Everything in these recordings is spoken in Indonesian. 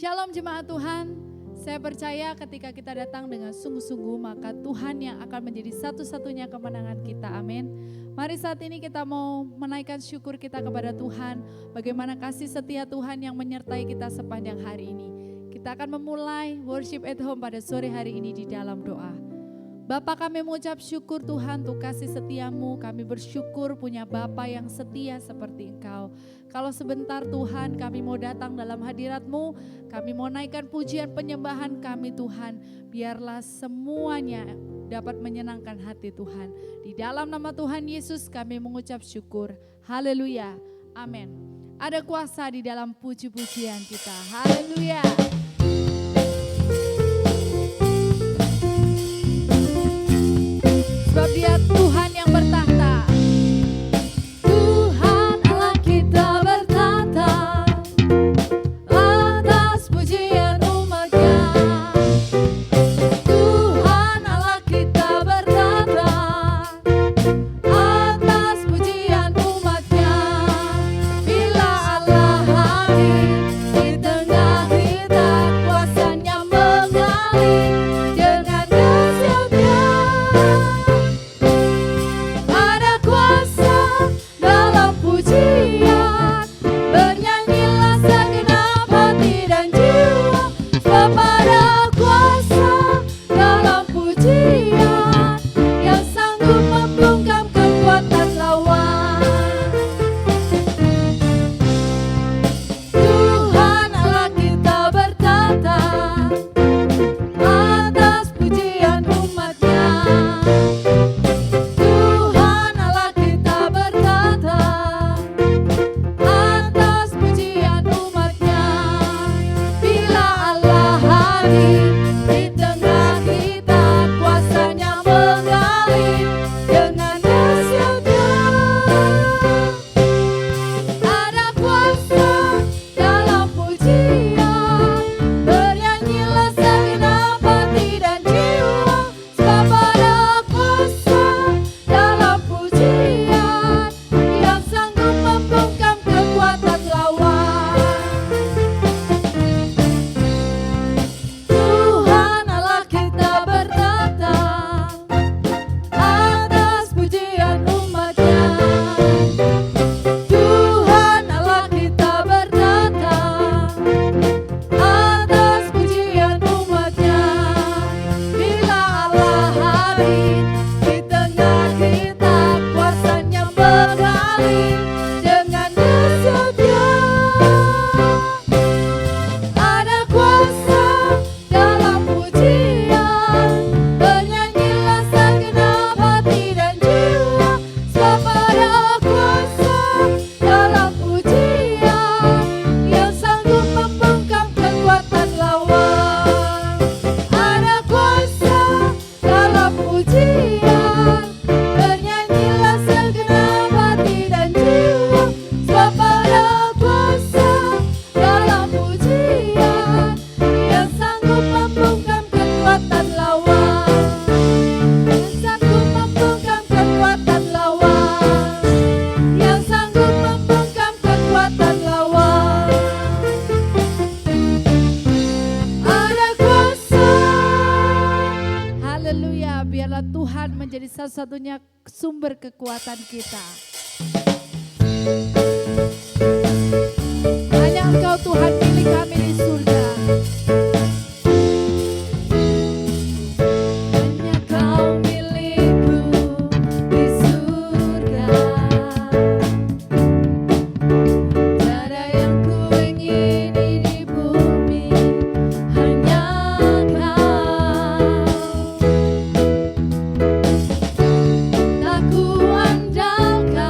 Shalom jemaat Tuhan, saya percaya ketika kita datang dengan sungguh-sungguh maka Tuhan yang akan menjadi satu-satunya kemenangan kita, amin. Mari saat ini kita mau menaikkan syukur kita kepada Tuhan, bagaimana kasih setia Tuhan yang menyertai kita sepanjang hari ini. Kita akan memulai worship at home pada sore hari ini di dalam doa. Bapa, kami mengucap syukur Tuhan untuk kasih setiamu, kami bersyukur punya Bapa yang setia seperti Engkau. Kalau sebentar Tuhan kami mau datang dalam hadirat-Mu, kami mau naikkan pujian penyembahan kami Tuhan, biarlah semuanya dapat menyenangkan hati Tuhan. Di dalam nama Tuhan Yesus kami mengucap syukur, haleluya, amin. Ada kuasa di dalam puji-pujian kita, haleluya. Sebab Dia Tuhan yang bertahta. Tuhan Allah kita bertahta atas pujian umat-Nya. Tuhan Allah kita bertahta atas pujian umat-Nya. Bila Allah hadir di tengah kita, kuasanya mengalir dengan dahsyat-Nya. Ada kuasa dalam pujian, bernyanyilah segenap hati dan jiwa. Sebab ada kuasa dalam pujian yang sanggup membungkam kekuatan lawan. Tuhan Allah kita bertahta atas pujian umat-Nya. Tuhan Allah kita bertahta atas pujian umat-Nya. Bila Allah hadir di tengah kita, kuasanya mengalir dengan dahsyat-Nya. Ada kuasa dalam pujian, bernyanyilah segenap hati dan jiwa. Sebab ada kuasa dalam pujian yang sanggup membungkam kekuatan lawan. Tuhan Allah kita bertahta atas pujian umat-Nya. Tuhan Allah kita bertahta atas pujian umat-Nya. Bila Allah hadir di tengah kita, kuasanya mengalir dengan dahsyat-Nya. Ada kuasa dalam pujian, bernyanyilah segenap hati dan jiwa. Sebab ada kuasa dalam pujian yang sanggup membungkam kekuatan lawan. Ada kuasa dalam pujian, bernyanyilah segenap hati dan jiwa. Sebab ada kuasa dalam pujian yang sanggup membungkam kekuatan lawan. Yang sanggup membungkam kekuatan lawan. Yang sanggup membungkam kekuatan lawan. Ada kuasa. Haleluya, biarlah Tuhan menjadi satu-satunya sumber kekuatan kita. Hanya Engkau Tuhan milik kami di surga. Hanya Kau milikku di surga. Tiada yang ku ingini di bumi, hanya Kau. Tak ku andalkan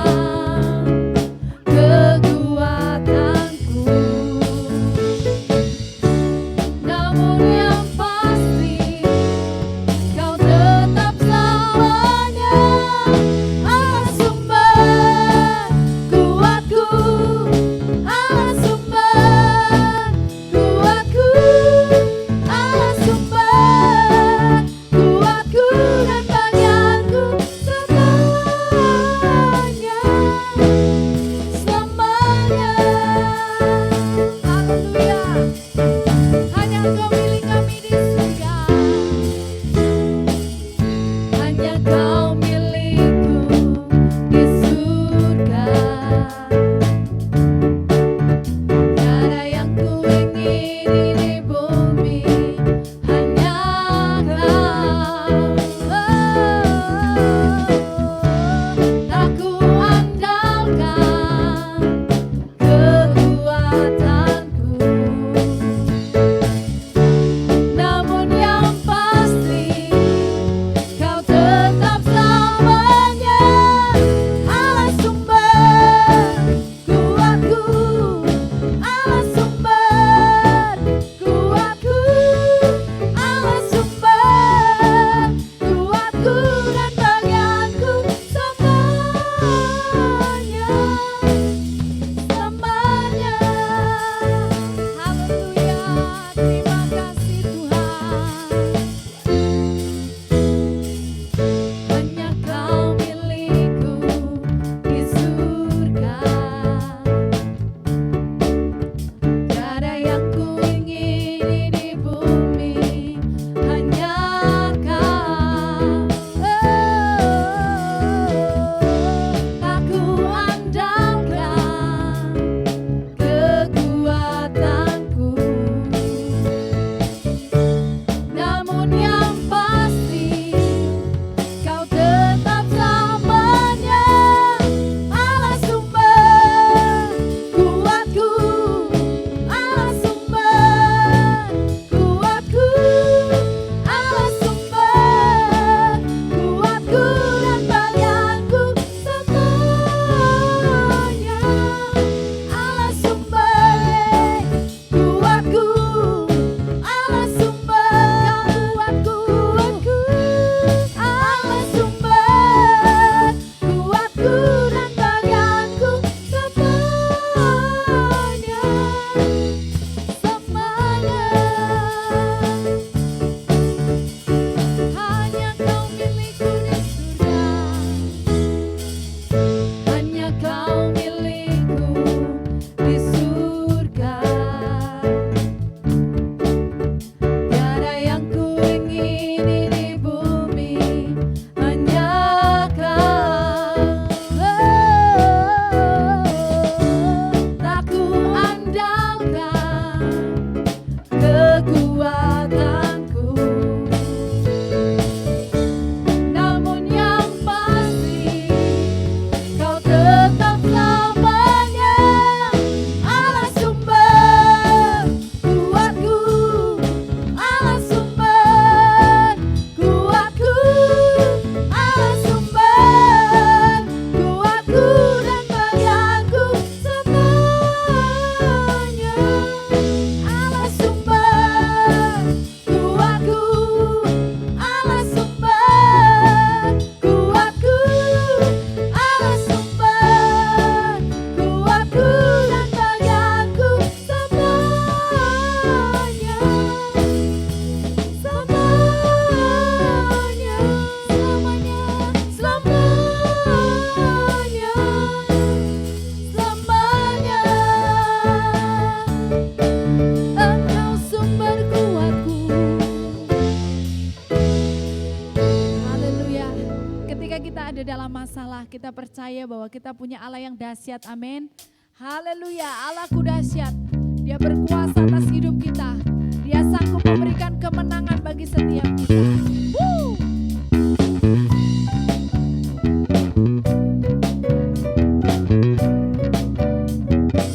Allah. Kita percaya bahwa kita punya Allah yang dahsyat. Amin. Haleluya, Allahku dahsyat. Dia berkuasa atas hidup kita. Dia sanggup memberikan kemenangan bagi setiap kita.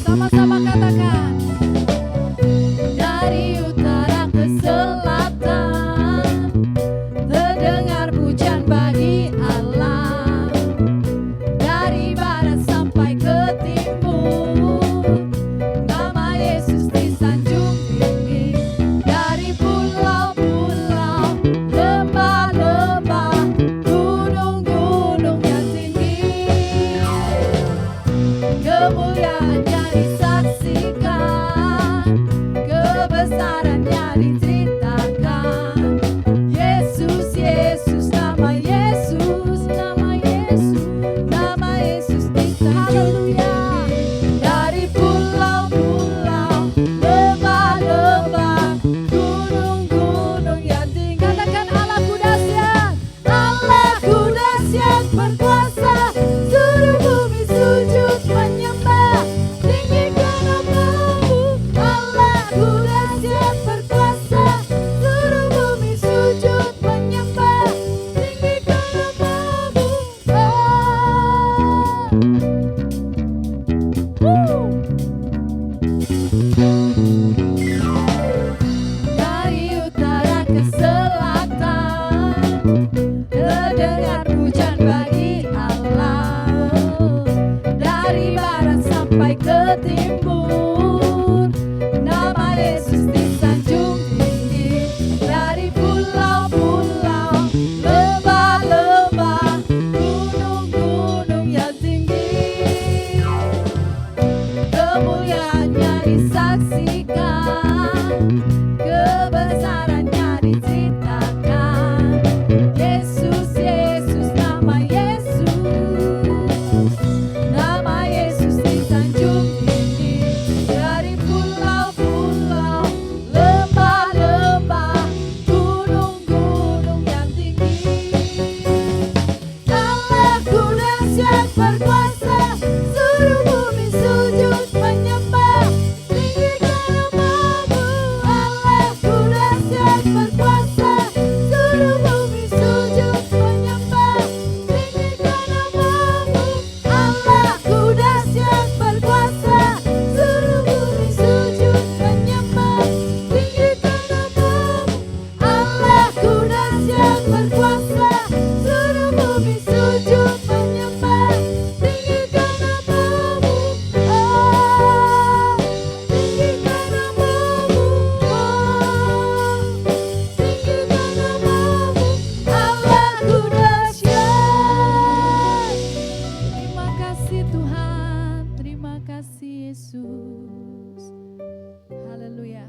Sama-sama katakan. Dari utara ke selatan, terdengar pujian bagi Allah. Dari barat sampai ke timur, nama Yesus disanjung tinggi. Dari pulau-pulau, lembah-lembah, gunung-gunung yang tinggi, kemuliaannya disaksikan, kebesarannya diceritakan. Yesus, Yesus, nama Yesus, nama Yesus, nama Yesus haleluya. Dari pulau-pulau, lembah-lembah, gunung-gunung yang tinggi. Katakan Allahku dahsyat, Allahku dahsyat berkuasa, seluruh bumi sujud menyembah, tinggikan namamu. Allahku dahsyat berkuasa, seluruh bumi sujud menyembah, tinggikan namamu. Dari utara ke selatan, terdengar pujian bagi Allah. Dari barat sampai ke timur, nama Yesus disanjung tinggi. Dari pulau-pulau, lembah-lembah, gunung-gunung yang tinggi, kemuliaannya disaksikan, kebesarannya diceritakan. Yesus, Yesus, nama Yesus, nama Yesus disanjung tinggi. Dari pulau-pulau, lembah-lembah, gunung-gunung yang tinggi. Allahku dahsyat berkuasa, seluruh bumi sujud menyembah, tinggikan namamu. Allahku dahsyat berkuasa, seluruh bumi sujud menyembah, tinggikan namamu. Allahku dahsyat berkuasa, seluruh bumi sujud menyembah, tinggikan namamu. Allahku dahsyat berkuasa, seluruh bumi sujud menyembah, tinggikan namamu. Tinggikan namamu. Tinggikan namamu. Allahku dahsyat. Terima kasih Tuhan, terima kasih Yesus. Haleluya.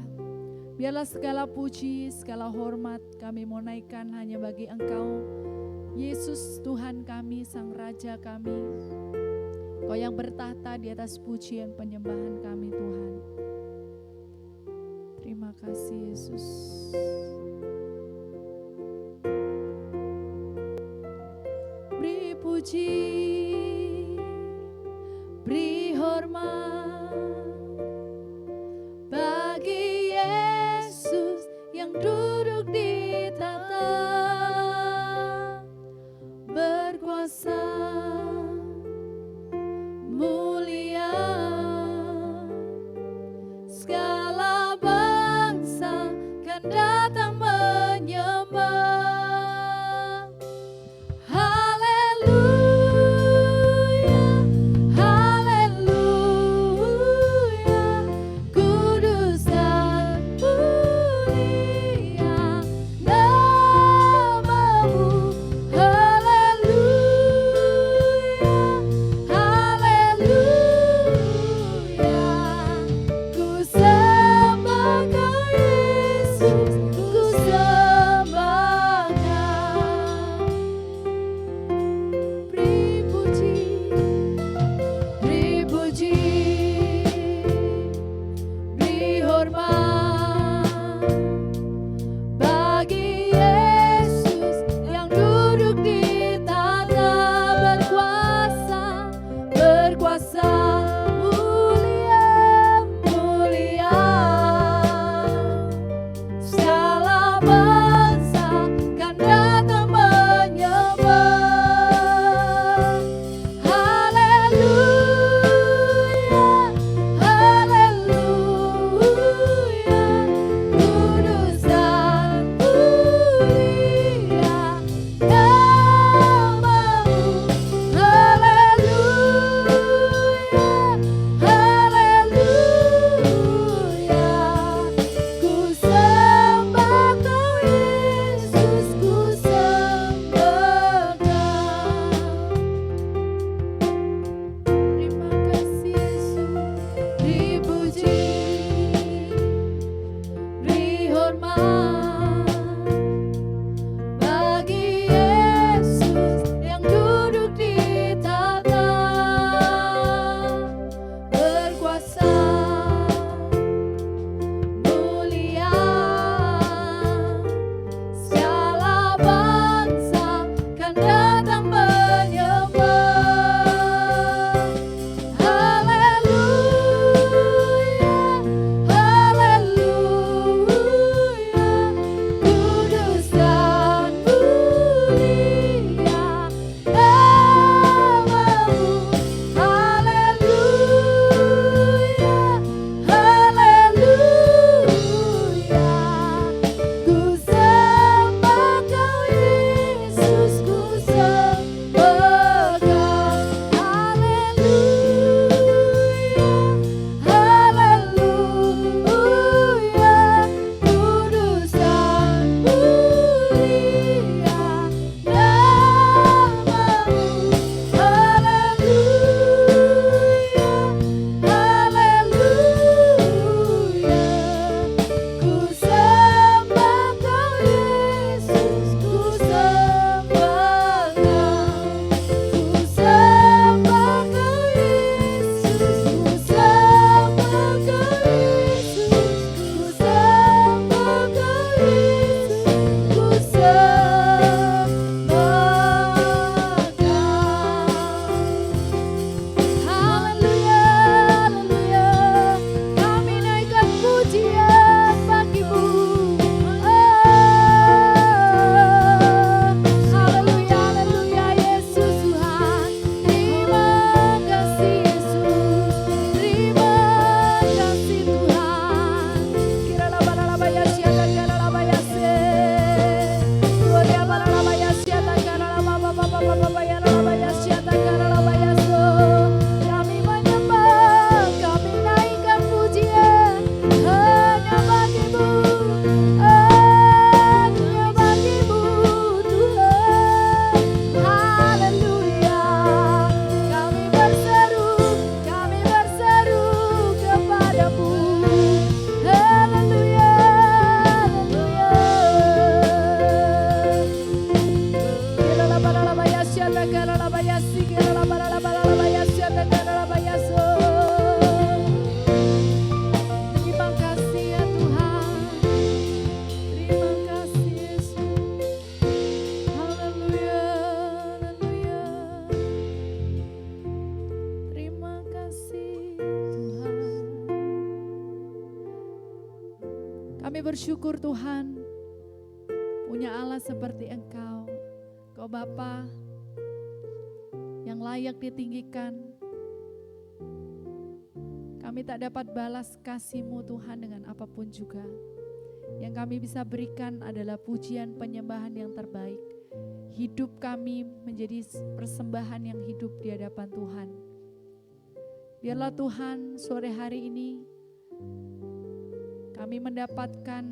Biarlah segala puji, segala hormat kami mau naikkan hanya bagi Engkau, Yesus Tuhan kami, Sang Raja kami. Kau yang bertahta di atas pujian penyembahan kami Tuhan. Terima kasih Yesus. Beri puji, beri hormat bagi Yesus yang duduk di tahta, berkuasa, mulia, segala bangsa kan datang menyembah. Haleluya, haleluya. Kami bersyukur Tuhan, punya Allah seperti Engkau. Kau Bapa yang layak ditinggikan. Kami tak dapat balas kasih-Mu Tuhan dengan apapun juga. Yang kami bisa berikan adalah pujian penyembahan yang terbaik. Hidup kami menjadi persembahan yang hidup di hadapan Tuhan. Biarlah Tuhan sore hari ini kami mendapatkan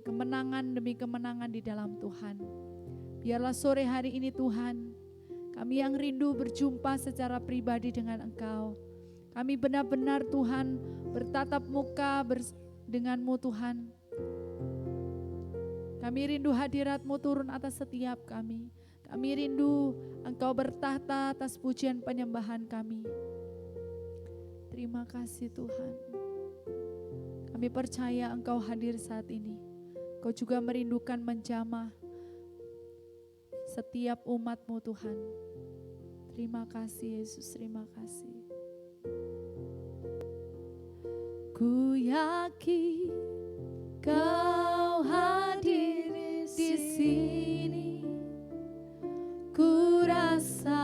kemenangan demi kemenangan di dalam Tuhan. Biarlah sore hari ini Tuhan, kami yang rindu berjumpa secara pribadi dengan Engkau. Kami benar-benar Tuhan bertatap muka dengan-Mu Tuhan. Kami rindu hadirat-Mu turun atas setiap kami. Kami rindu Engkau bertahta atas pujian penyembahan kami. Terima kasih Tuhan. Kami percaya Engkau hadir saat ini. Kau juga merindukan menjamah setiap umat-Mu Tuhan. Terima kasih Yesus, terima kasih. Ku yakin Kau hadir di sini. Ku rasakan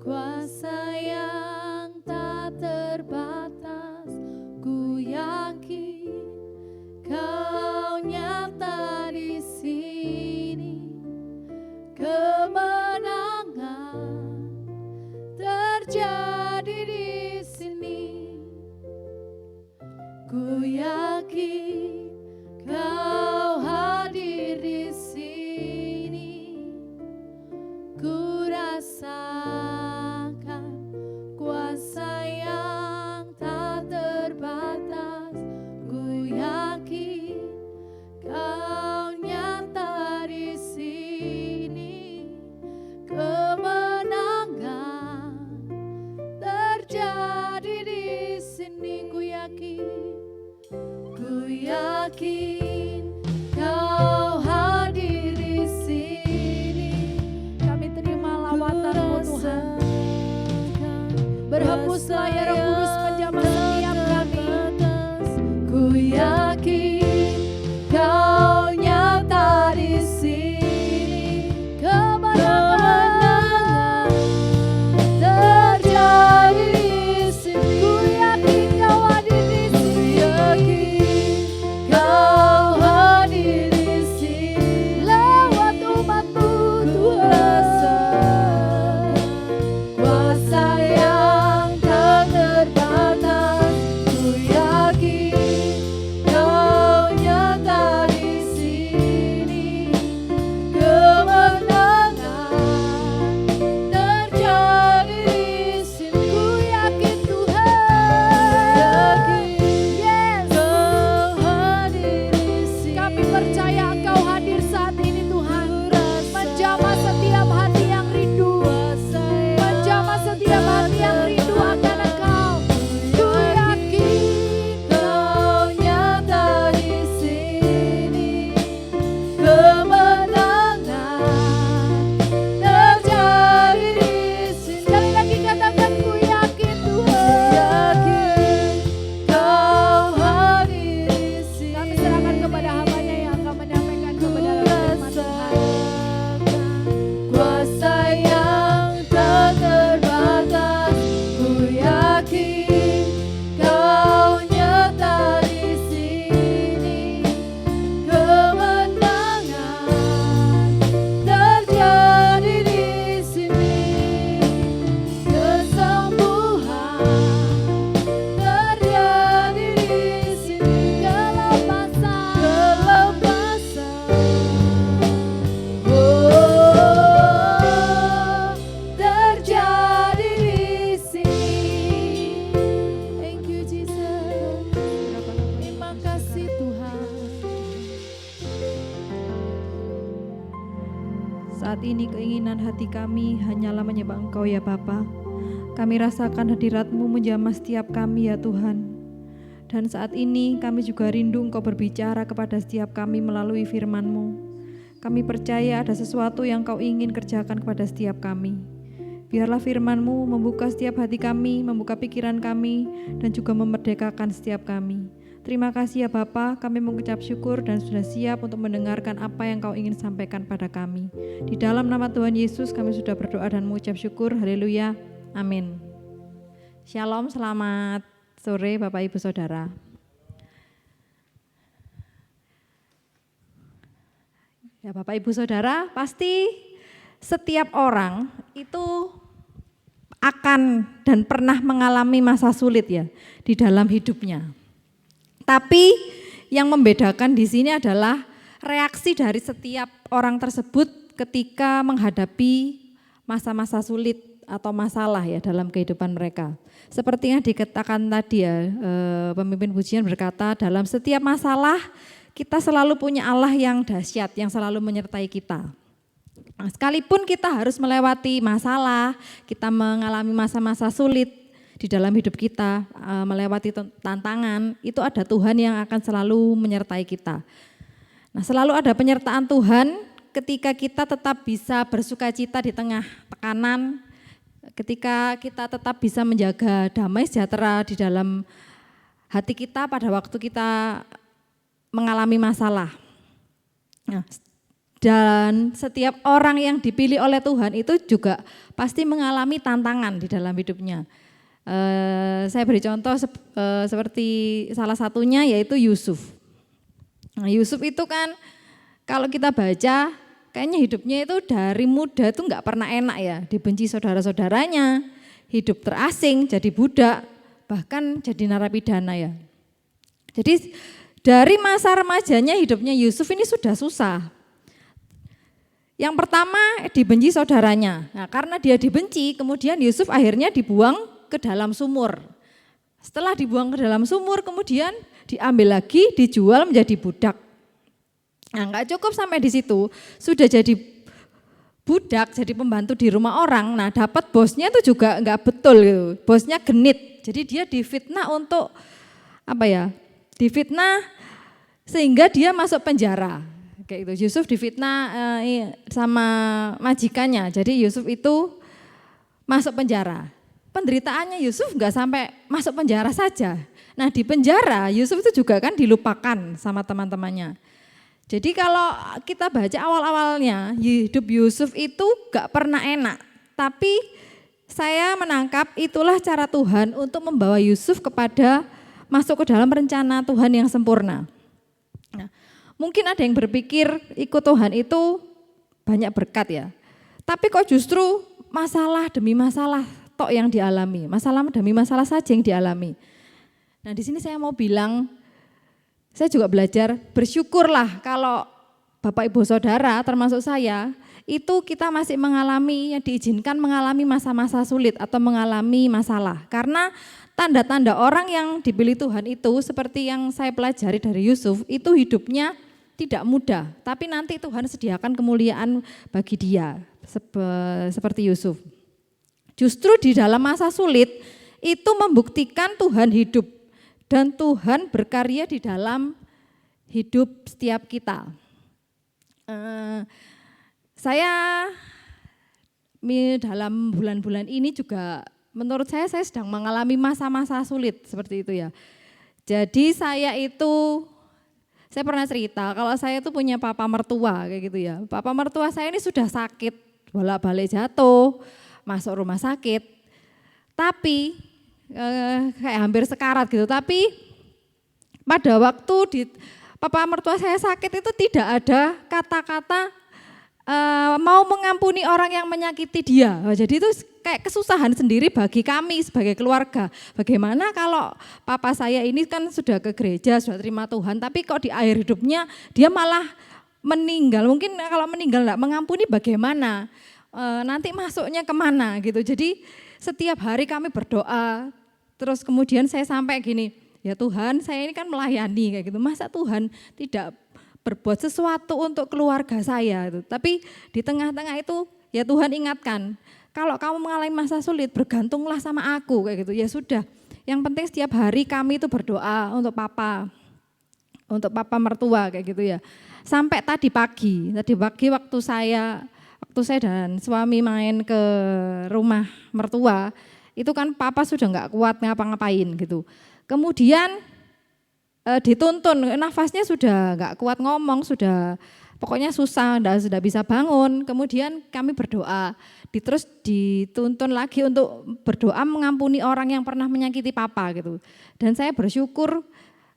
kuasa yang tak terbatas. Ku yakin Kau nyata di sini. Kemenangan terjadi di sini. yakin Kau hadir di sini. Kami terima lawatan-Mu Tuhan. Berhembuslah ya Roh Kudus menjamah setiap kami. Ku yakin Kau nyata di sini. Kemenangan terjadi di sini. Ku yakin Kau hadir di sini. Kau hadir di sini. Lewat umat-Mu Tuhan. Kuasa yang tak terbatas. Ku yakin Kau nyata di sini. Kemenangan terjadi di sini. Ku yakin Tuhan. Yes. Kau hadir di sini. Kami percaya Engkau hadir saat ini Tuhan. Menjamah setiap hati yang rindu. Menjamah setiap hati yang rindu akan Engkau. Ku yakin Kau nyata di sini. Kemenangan terjadi di sini. Sekali lagi katakan ku yakin Tuhan. Kau hadir di sini. Kami serahkan kepada hamba-Nya yang akan menyampaikan kebenaran firman Tuhan. Kuasa yang tak terbatas. Ku yakin Kau nyata di sini. Kemenangan terjadi di sini. Kesembuhan terjadi di sini. Kelepasan terjadi di sini. Thank you Jesus. Terima kasih Tuhan. Saat ini keinginan hati kami hanyalah menyembah Engkau ya Bapa. Kami rasakan hadirat-Mu menjamah setiap kami ya Tuhan. Dan saat ini kami juga rindu Engkau berbicara kepada setiap kami melalui firman-Mu. Kami percaya ada sesuatu yang Kau ingin kerjakan kepada setiap kami. Biarlah firman-Mu membuka setiap hati kami, membuka pikiran kami, dan juga memerdekakan setiap kami. Terima kasih ya Bapa, kami mengucap syukur dan sudah siap untuk mendengarkan apa yang Kau ingin sampaikan pada kami. Di dalam nama Tuhan Yesus kami sudah berdoa dan mengucap syukur. Haleluya. Amin. Shalom, selamat sore Bapak Ibu Saudara. Ya Bapak Ibu Saudara, pasti setiap orang itu akan dan pernah mengalami masa sulit ya di dalam hidupnya. Tapi yang membedakan di sini adalah reaksi dari setiap orang tersebut ketika menghadapi masa-masa sulit atau masalah ya dalam kehidupan mereka. Seperti yang dikatakan tadi ya, pemimpin pujian berkata dalam setiap masalah kita selalu punya Allah yang dahsyat yang selalu menyertai kita. Nah, sekalipun kita harus melewati masalah, kita mengalami masa-masa sulit di dalam hidup kita, melewati tantangan, itu ada Tuhan yang akan selalu menyertai kita. Nah, selalu ada penyertaan Tuhan ketika kita tetap bisa bersuka cita di tengah tekanan, ketika kita tetap bisa menjaga damai sejahtera di dalam hati kita pada waktu kita mengalami masalah. Nah, dan setiap orang yang dipilih oleh Tuhan itu juga pasti mengalami tantangan di dalam hidupnya. Saya beri contoh seperti salah satunya yaitu Yusuf. Nah, Yusuf itu kan kalau kita baca kayaknya hidupnya itu dari muda itu enggak pernah enak ya, dibenci saudara-saudaranya, hidup terasing, jadi budak, bahkan jadi narapidana ya. Jadi dari masa remajanya hidupnya Yusuf ini sudah susah. Yang pertama dibenci saudaranya. Nah, karena dia dibenci, kemudian Yusuf akhirnya dibuang ke dalam sumur. Setelah dibuang ke dalam sumur, kemudian diambil lagi, dijual menjadi budak. Nah, enggak cukup sampai di situ, sudah jadi budak, jadi pembantu di rumah orang. Nah, dapat bosnya itu juga enggak betul gitu. Bosnya genit. Jadi dia difitnah untuk difitnah sehingga dia masuk penjara. Kayak itu, Yusuf difitnah sama majikannya, jadi Yusuf itu masuk penjara. Penderitaannya Yusuf nggak sampai masuk penjara saja. Nah di penjara Yusuf itu juga kan dilupakan sama teman-temannya. Jadi kalau kita baca awal-awalnya hidup Yusuf itu nggak pernah enak. Tapi saya menangkap itulah cara Tuhan untuk membawa Yusuf kepada masuk ke dalam rencana Tuhan yang sempurna. Nah, mungkin ada yang berpikir ikut Tuhan itu banyak berkat ya. Tapi kok justru masalah demi masalah tok yang dialami, masalah demi masalah saja yang dialami. Nah di sini saya mau bilang, saya juga belajar bersyukurlah kalau Bapak Ibu Saudara termasuk saya, itu kita masih mengalami, yang diizinkan mengalami masa-masa sulit atau mengalami masalah. Karena tanda-tanda orang yang dipilih Tuhan itu seperti yang saya pelajari dari Yusuf, itu hidupnya tidak mudah, tapi nanti Tuhan sediakan kemuliaan bagi dia, seperti Yusuf. Justru di dalam masa sulit itu membuktikan Tuhan hidup dan Tuhan berkarya di dalam hidup setiap kita. Saya dalam bulan-bulan ini juga menurut saya sedang mengalami masa-masa sulit seperti itu ya. Jadi saya pernah cerita kalau saya itu punya papa mertua kayak gitu ya. Papa mertua saya ini sudah sakit, bolak-balik jatuh, masuk rumah sakit. Tapi kayak hampir sekarat gitu. Tapi pada waktu papa mertua saya sakit itu tidak ada kata-kata mau mengampuni orang yang menyakiti dia. Jadi itu kayak kesusahan sendiri bagi kami sebagai keluarga. Bagaimana kalau papa saya ini kan sudah ke gereja, sudah terima Tuhan, tapi kok di akhir hidupnya dia malah meninggal. Mungkin kalau meninggal enggak mengampuni bagaimana? Nanti masuknya kemana gitu. Jadi setiap hari kami berdoa, terus kemudian saya sampai gini, ya Tuhan saya ini kan melayani kayak gitu. Masa Tuhan tidak berbuat sesuatu untuk keluarga saya itu. Tapi di tengah-tengah itu ya Tuhan ingatkan, kalau kamu mengalami masa sulit bergantunglah sama aku kayak gitu. Ya sudah, yang penting setiap hari kami itu berdoa untuk papa mertua kayak gitu ya. Sampai tadi pagi waktu saya dan suami main ke rumah mertua, itu kan papa sudah enggak kuat ngapa-ngapain gitu. Kemudian dituntun, nafasnya sudah enggak kuat ngomong, sudah pokoknya susah, sudah bisa bangun. Kemudian kami berdoa, terus dituntun lagi untuk berdoa mengampuni orang yang pernah menyakiti papa gitu. Dan saya bersyukur,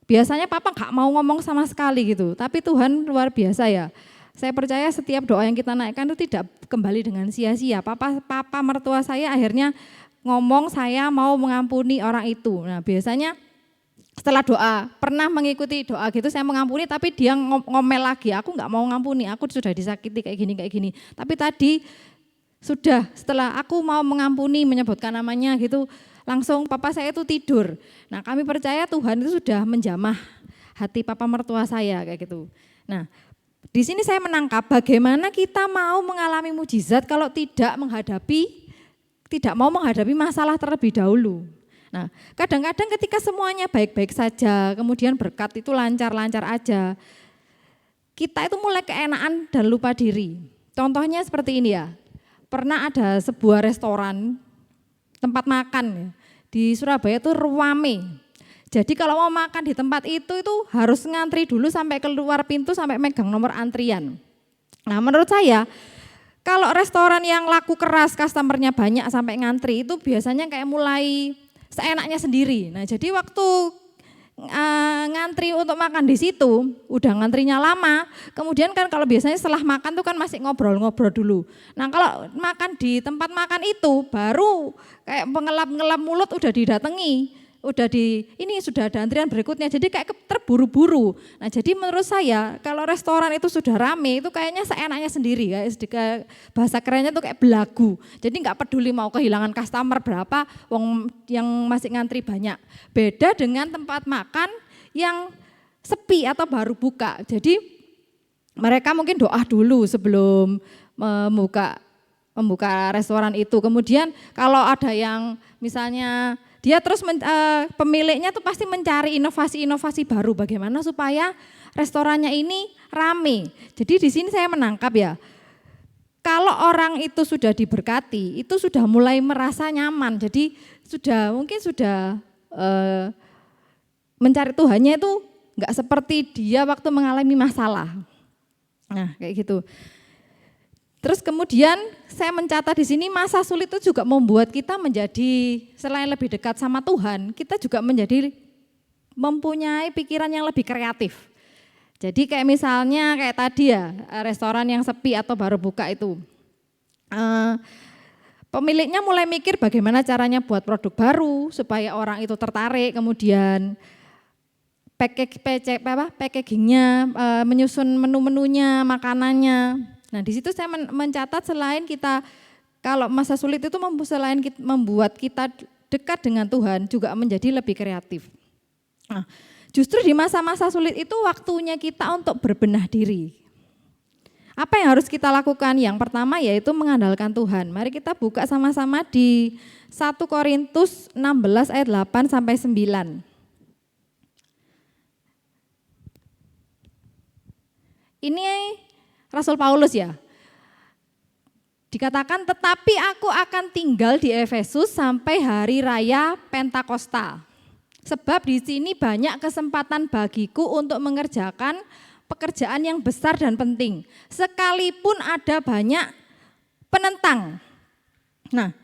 biasanya papa enggak mau ngomong sama sekali gitu, tapi Tuhan luar biasa ya. Saya percaya setiap doa yang kita naikkan itu tidak kembali dengan sia-sia. Papa mertua saya akhirnya ngomong saya mau mengampuni orang itu. Nah biasanya setelah doa, pernah mengikuti doa gitu saya mengampuni tapi dia ngomel lagi, aku enggak mau ngampuni, aku sudah disakiti kayak gini. Tapi tadi sudah setelah aku mau mengampuni menyebutkan namanya gitu, langsung papa saya itu tidur. Nah kami percaya Tuhan itu sudah menjamah hati papa mertua saya kayak gitu. Nah di sini saya menangkap bagaimana kita mau mengalami mujizat kalau tidak mau menghadapi masalah terlebih dahulu. Nah, kadang-kadang ketika semuanya baik-baik saja, kemudian berkat itu lancar-lancar aja, kita itu mulai keenaan dan lupa diri. Contohnya seperti ini ya, pernah ada sebuah restoran, tempat makan ya, di Surabaya itu rame. Jadi kalau mau makan di tempat itu harus ngantri dulu sampai keluar pintu sampai megang nomor antrian. Nah menurut saya kalau restoran yang laku keras, customernya banyak sampai ngantri itu biasanya kayak mulai seenaknya sendiri. Nah jadi waktu ngantri untuk makan di situ, udah ngantrinya lama, kemudian kan kalau biasanya setelah makan tuh kan masih ngobrol-ngobrol dulu. Nah kalau makan di tempat makan itu baru kayak pengelap-ngelap mulut udah didatangi. Ini sudah ada antrian berikutnya, jadi kayak terburu-buru. Nah jadi menurut saya kalau restoran itu sudah rame itu kayaknya seenaknya sendiri, kayak bahasa kerennya tuh kayak belagu. Jadi nggak peduli mau kehilangan customer berapa, wong yang masih ngantri banyak. Beda dengan tempat makan yang sepi atau baru buka. Jadi mereka mungkin doa dulu sebelum membuka restoran itu. Kemudian kalau ada yang misalnya dia terus pemiliknya tuh pasti mencari inovasi-inovasi baru bagaimana supaya restorannya ini rame. Jadi di sini saya menangkap ya, kalau orang itu sudah diberkati, itu sudah mulai merasa nyaman. Jadi mungkin sudah mencari Tuhannya itu enggak seperti dia waktu mengalami masalah. Nah, kayak gitu. Terus kemudian saya mencatat di sini masa sulit itu juga membuat kita menjadi selain lebih dekat sama Tuhan, kita juga menjadi mempunyai pikiran yang lebih kreatif. Jadi kayak misalnya kayak tadi ya, restoran yang sepi atau baru buka itu. Pemiliknya mulai mikir bagaimana caranya buat produk baru supaya orang itu tertarik, kemudian packagingnya, menyusun menu-menunya, makanannya. Nah di situ saya mencatat selain kita, kalau masa sulit itu selain membuat kita dekat dengan Tuhan juga menjadi lebih kreatif. Nah, justru di masa-masa sulit itu waktunya kita untuk berbenah diri. Apa yang harus kita lakukan? Yang pertama yaitu mengandalkan Tuhan. Mari kita buka sama-sama di 1 Korintus 16 ayat 8 sampai 9. Ini Rasul Paulus ya. Dikatakan tetapi aku akan tinggal di Efesus sampai hari raya Pentakosta. Sebab di sini banyak kesempatan bagiku untuk mengerjakan pekerjaan yang besar dan penting. Sekalipun ada banyak penentang. Nah,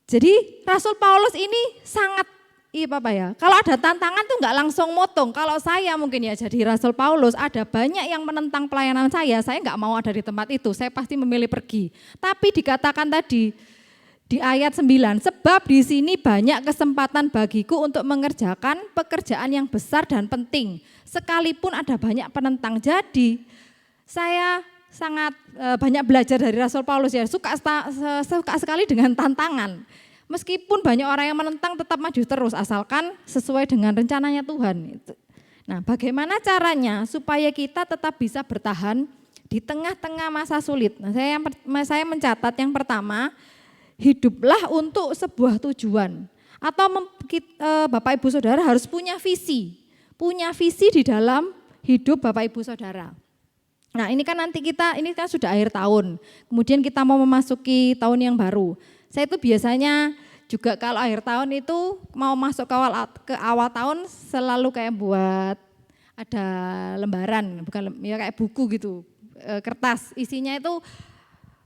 jadi Rasul Paulus ini sangat kalau ada tantangan tuh enggak langsung motong. Kalau saya mungkin ya jadi Rasul Paulus, ada banyak yang menentang pelayanan saya enggak mau ada di tempat itu, saya pasti memilih pergi. Tapi dikatakan tadi di ayat 9, sebab di sini banyak kesempatan bagiku untuk mengerjakan pekerjaan yang besar dan penting, sekalipun ada banyak penentang. Jadi saya sangat banyak belajar dari Rasul Paulus ya, suka sekali dengan tantangan. Meskipun banyak orang yang menentang tetap maju terus asalkan sesuai dengan rencananya Tuhan. Nah, bagaimana caranya supaya kita tetap bisa bertahan di tengah-tengah masa sulit? Nah, saya mencatat yang pertama, hiduplah untuk sebuah tujuan. Atau Bapak Ibu Saudara harus punya visi di dalam hidup Bapak Ibu Saudara. Nah, ini kan sudah akhir tahun. Kemudian kita mau memasuki tahun yang baru. Saya itu biasanya juga kalau akhir tahun itu mau masuk ke awal tahun selalu kayak buat ada lembaran, bukan ya kayak buku gitu, kertas isinya itu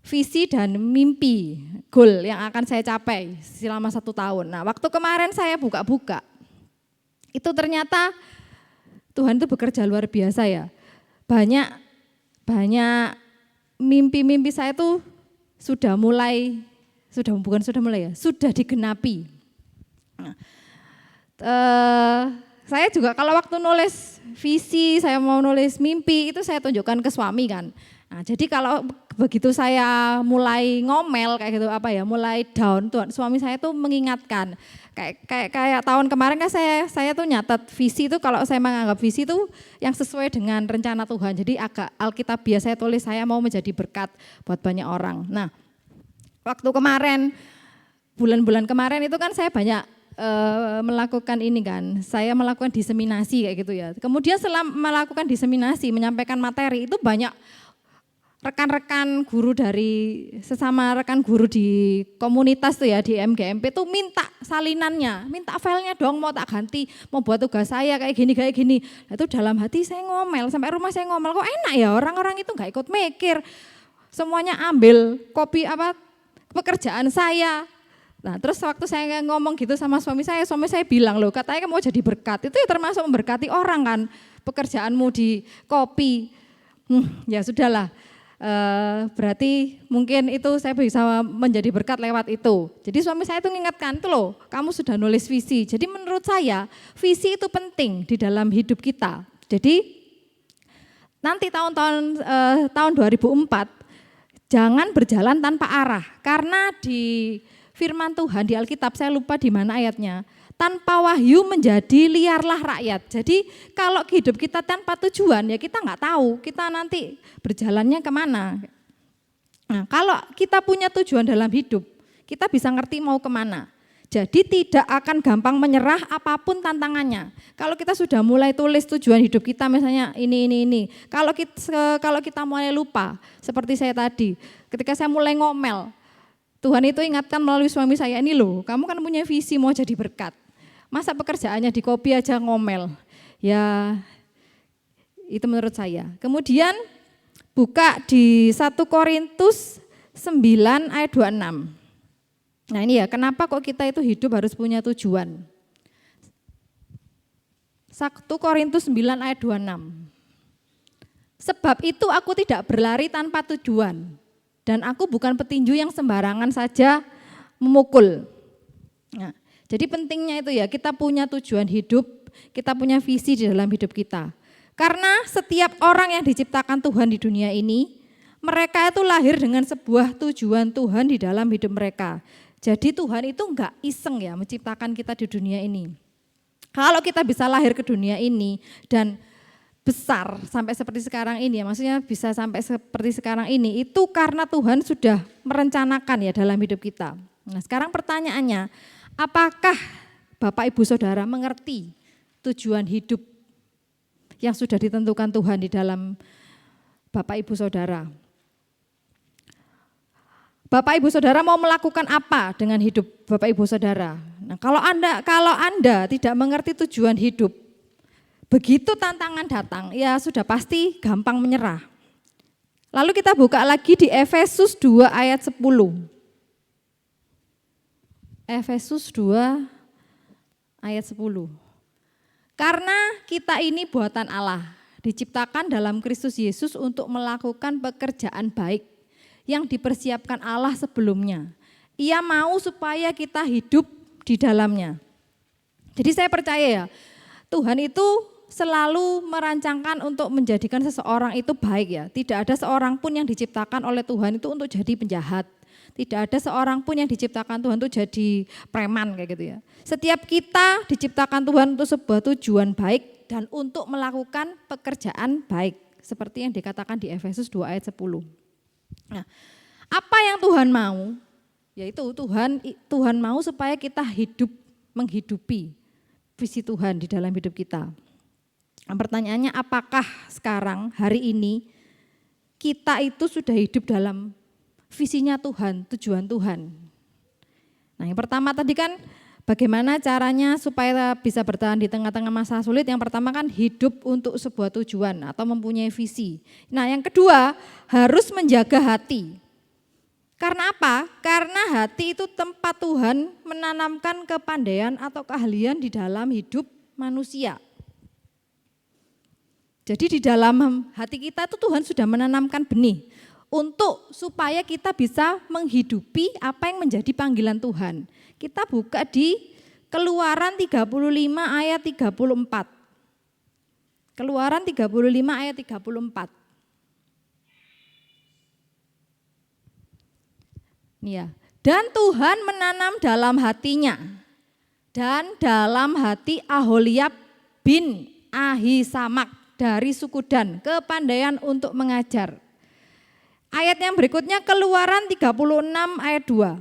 visi dan mimpi, goal yang akan saya capai selama 1 tahun. Nah waktu kemarin saya buka-buka, itu ternyata Tuhan itu bekerja luar biasa ya. Banyak mimpi-mimpi saya itu sudah digenapi. Nah, saya juga kalau waktu nulis visi, saya mau nulis mimpi, itu saya tunjukkan ke suami kan. Nah, jadi kalau begitu saya mulai ngomel kayak gitu mulai down, suami saya tuh mengingatkan. Kayak tahun kemarin kan saya tuh nyatet visi itu, kalau saya menganggap visi itu yang sesuai dengan rencana Tuhan. Jadi agak alkitabiah saya tulis, saya mau menjadi berkat buat banyak orang. Nah, waktu kemarin, bulan-bulan kemarin itu kan saya banyak melakukan ini kan, saya melakukan diseminasi kayak gitu ya. Kemudian setelah melakukan diseminasi, menyampaikan materi, itu banyak rekan-rekan guru sesama rekan guru di komunitas tuh ya, di MGMP tuh minta salinannya, minta filenya dong mau tak ganti, mau buat tugas saya kayak gini. Nah, itu dalam hati saya ngomel, sampai rumah saya ngomel, kok enak ya orang-orang itu gak ikut mikir, semuanya ambil copy pekerjaan saya. Nah terus waktu saya ngomong gitu sama suami saya bilang loh, katanya kamu mau jadi berkat, itu ya termasuk memberkati orang kan, pekerjaanmu di copy. Ya sudahlah, berarti mungkin itu saya bisa menjadi berkat lewat itu. Jadi suami saya itu mengingatkan, itu loh kamu sudah nulis visi. Jadi menurut saya visi itu penting di dalam hidup kita. Jadi nanti tahun 2004 jangan berjalan tanpa arah, karena di firman Tuhan di Alkitab, saya lupa di mana ayatnya, tanpa wahyu menjadi liarlah rakyat. Jadi kalau hidup kita tanpa tujuan ya kita nggak tahu kita nanti berjalannya kemana. Nah kalau kita punya tujuan dalam hidup, kita bisa ngerti mau kemana. Jadi tidak akan gampang menyerah apapun tantangannya. Kalau kita sudah mulai tulis tujuan hidup kita misalnya ini. Kalau kita mulai lupa, seperti saya tadi, ketika saya mulai ngomel, Tuhan itu ingatkan melalui suami saya, ini loh, kamu kan punya visi mau jadi berkat. Masa pekerjaannya di kopi aja ngomel? Ya, itu menurut saya. Kemudian buka di 1 Korintus 9 ayat 26. Nah ini ya, kenapa kok kita itu hidup harus punya tujuan. 1 Korintus 9 ayat 26. Sebab itu aku tidak berlari tanpa tujuan, dan aku bukan petinju yang sembarangan saja memukul. Nah, jadi pentingnya itu ya, kita punya tujuan hidup, kita punya visi di dalam hidup kita. Karena setiap orang yang diciptakan Tuhan di dunia ini, mereka itu lahir dengan sebuah tujuan Tuhan di dalam hidup mereka. Jadi Tuhan itu enggak iseng ya menciptakan kita di dunia ini. Kalau kita bisa lahir ke dunia ini dan besar sampai seperti sekarang ini ya, maksudnya bisa sampai seperti sekarang ini, itu karena Tuhan sudah merencanakan ya dalam hidup kita. Nah sekarang pertanyaannya, apakah Bapak Ibu Saudara mengerti tujuan hidup yang sudah ditentukan Tuhan di dalam Bapak Ibu Saudara? Bapak Ibu Saudara mau melakukan apa dengan hidup Bapak Ibu Saudara? Nah, kalau Anda tidak mengerti tujuan hidup, begitu tantangan datang, ya sudah pasti gampang menyerah. Lalu kita buka lagi di Efesus 2 ayat 10. Efesus 2 ayat 10. Karena kita ini buatan Allah, diciptakan dalam Kristus Yesus untuk melakukan pekerjaan baik yang dipersiapkan Allah sebelumnya. Ia mau supaya kita hidup di dalamnya. Jadi saya percaya ya, Tuhan itu selalu merancangkan untuk menjadikan seseorang itu baik ya. Tidak ada seorang pun yang diciptakan oleh Tuhan itu untuk jadi penjahat. Tidak ada seorang pun yang diciptakan Tuhan untuk jadi preman kayak gitu ya. Setiap kita diciptakan Tuhan untuk sebuah tujuan baik dan untuk melakukan pekerjaan baik. Seperti yang dikatakan di Efesus 2 ayat 10. Nah, apa yang Tuhan mau? Yaitu Tuhan mau supaya kita hidup menghidupi visi Tuhan di dalam hidup kita. Nah, pertanyaannya, apakah sekarang hari ini kita itu sudah hidup dalam visinya Tuhan, tujuan Tuhan? Nah, yang pertama tadi kan bagaimana caranya supaya bisa bertahan di tengah-tengah masa sulit? Yang pertama kan hidup untuk sebuah tujuan atau mempunyai visi. Nah, yang kedua harus menjaga hati. Karena apa? Karena hati itu tempat Tuhan menanamkan kepandaian atau keahlian di dalam hidup manusia. Jadi di dalam hati kita itu Tuhan sudah menanamkan benih untuk supaya kita bisa menghidupi apa yang menjadi panggilan Tuhan. Kita buka di Keluaran 35 ayat 34. Keluaran 35 ayat 34. Ya. Dan Tuhan menanam dalam hatinya dan dalam hati Aholiab bin Ahisamak dari suku Dan kepandaian untuk mengajar. Ayat yang berikutnya Keluaran 36 ayat 2.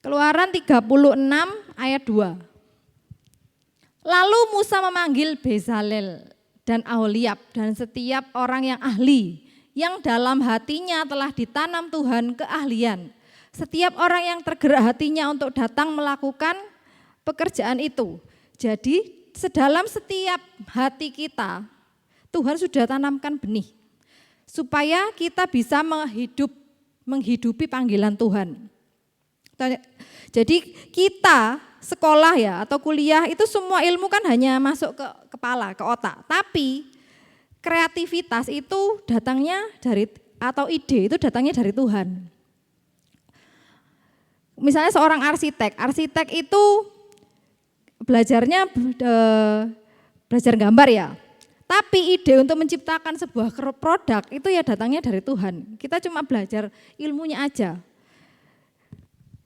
Keluaran 36 ayat 2. Lalu Musa memanggil Bezalel dan Aholiab dan setiap orang yang ahli, yang dalam hatinya telah ditanam Tuhan keahlian. Setiap orang yang tergerak hatinya untuk datang melakukan pekerjaan itu. Jadi sedalam setiap hati kita, Tuhan sudah tanamkan benih. Supaya kita bisa menghidupi panggilan Tuhan. Jadi kita sekolah ya atau kuliah itu semua ilmu kan hanya masuk ke kepala, ke otak. Tapi kreativitas itu datangnya dari, atau ide itu datangnya dari Tuhan. Misalnya seorang arsitek itu belajar gambar ya. Tapi ide untuk menciptakan sebuah produk itu ya datangnya dari Tuhan. Kita cuma belajar ilmunya aja.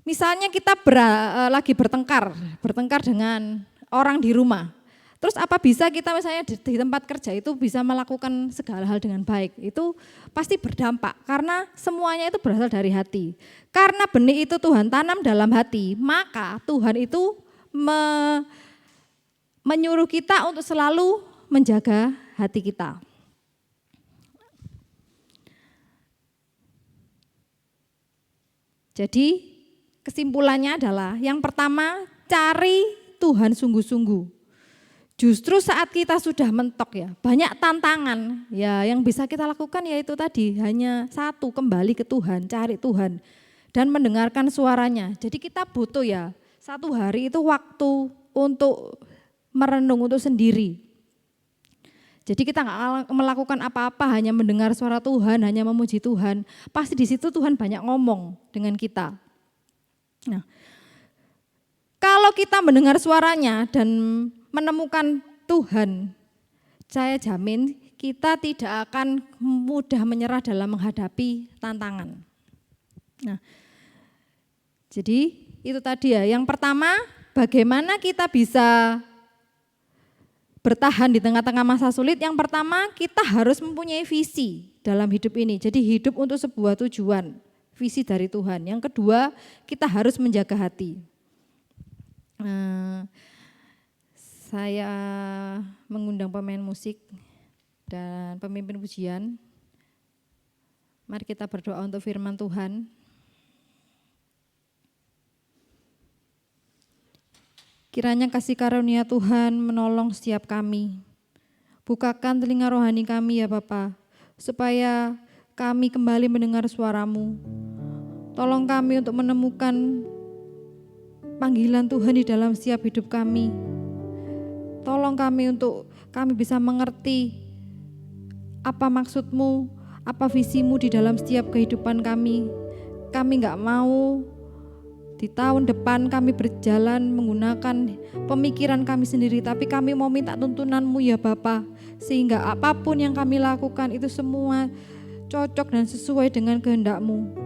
Misalnya kita lagi bertengkar dengan orang di rumah. Terus apa bisa kita misalnya di tempat kerja itu bisa melakukan segala hal dengan baik? Itu pasti berdampak karena semuanya itu berasal dari hati. Karena benih itu Tuhan tanam dalam hati, maka Tuhan itu menyuruh kita untuk selalu menjaga hati kita. Jadi kesimpulannya adalah yang pertama, cari Tuhan sungguh-sungguh. Justru saat kita sudah mentok ya, banyak tantangan ya yang bisa kita lakukan yaitu tadi hanya satu, kembali ke Tuhan, cari Tuhan dan mendengarkan suaranya. Jadi kita butuh ya satu hari itu waktu untuk merenung, untuk sendiri. Jadi kita nggak melakukan apa-apa, hanya mendengar suara Tuhan, hanya memuji Tuhan. Pasti di situ Tuhan banyak ngomong dengan kita. Nah, kalau kita mendengar suaranya dan menemukan Tuhan, saya jamin kita tidak akan mudah menyerah dalam menghadapi tantangan. Nah, jadi itu tadi ya, yang pertama bagaimana kita bisa bertahan di tengah-tengah masa sulit. Yang pertama kita harus mempunyai visi dalam hidup ini, jadi hidup untuk sebuah tujuan, visi dari Tuhan. Yang kedua kita harus menjaga hati. Saya mengundang pemain musik dan pemimpin pujian. Mari kita berdoa untuk firman Tuhan. Kiranya kasih karunia Tuhan menolong setiap kami. Bukakan telinga rohani kami ya Bapa, supaya kami kembali mendengar suara-Mu. Tolong kami untuk menemukan panggilan Tuhan di dalam setiap hidup kami. Tolong kami untuk kami bisa mengerti apa maksud-Mu, apa visi-Mu di dalam setiap kehidupan kami. Kami gak mau di tahun depan kami berjalan menggunakan pemikiran kami sendiri, tapi kami mau minta tuntunan-Mu ya Bapa, sehingga apapun yang kami lakukan itu semua cocok dan sesuai dengan kehendak-Mu.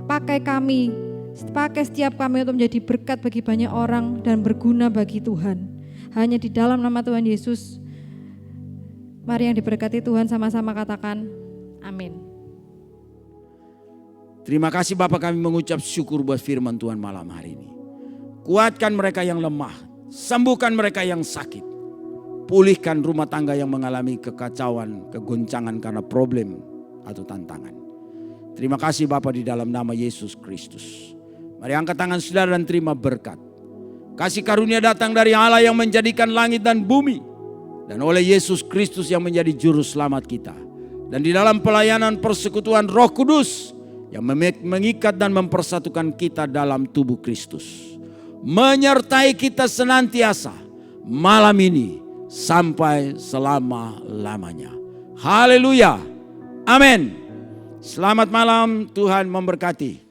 Pakai setiap kami untuk menjadi berkat bagi banyak orang dan berguna bagi Tuhan. Hanya di dalam nama Tuhan Yesus, mari yang diberkati Tuhan sama-sama katakan amin. Terima kasih Bapak, kami mengucap syukur buat firman Tuhan malam hari ini. Kuatkan mereka yang lemah, sembuhkan mereka yang sakit. Pulihkan rumah tangga yang mengalami kekacauan, kegoncangan karena problem atau tantangan. Terima kasih Bapak di dalam nama Yesus Kristus. Mari angkat tangan saudara dan terima berkat. Kasih karunia datang dari Allah yang menjadikan langit dan bumi, dan oleh Yesus Kristus yang menjadi juru selamat kita. Dan di dalam pelayanan persekutuan Roh Kudus yang mengikat dan mempersatukan kita dalam tubuh Kristus, menyertai kita senantiasa malam ini sampai selama-lamanya. Haleluya. Amin. Selamat malam, Tuhan memberkati.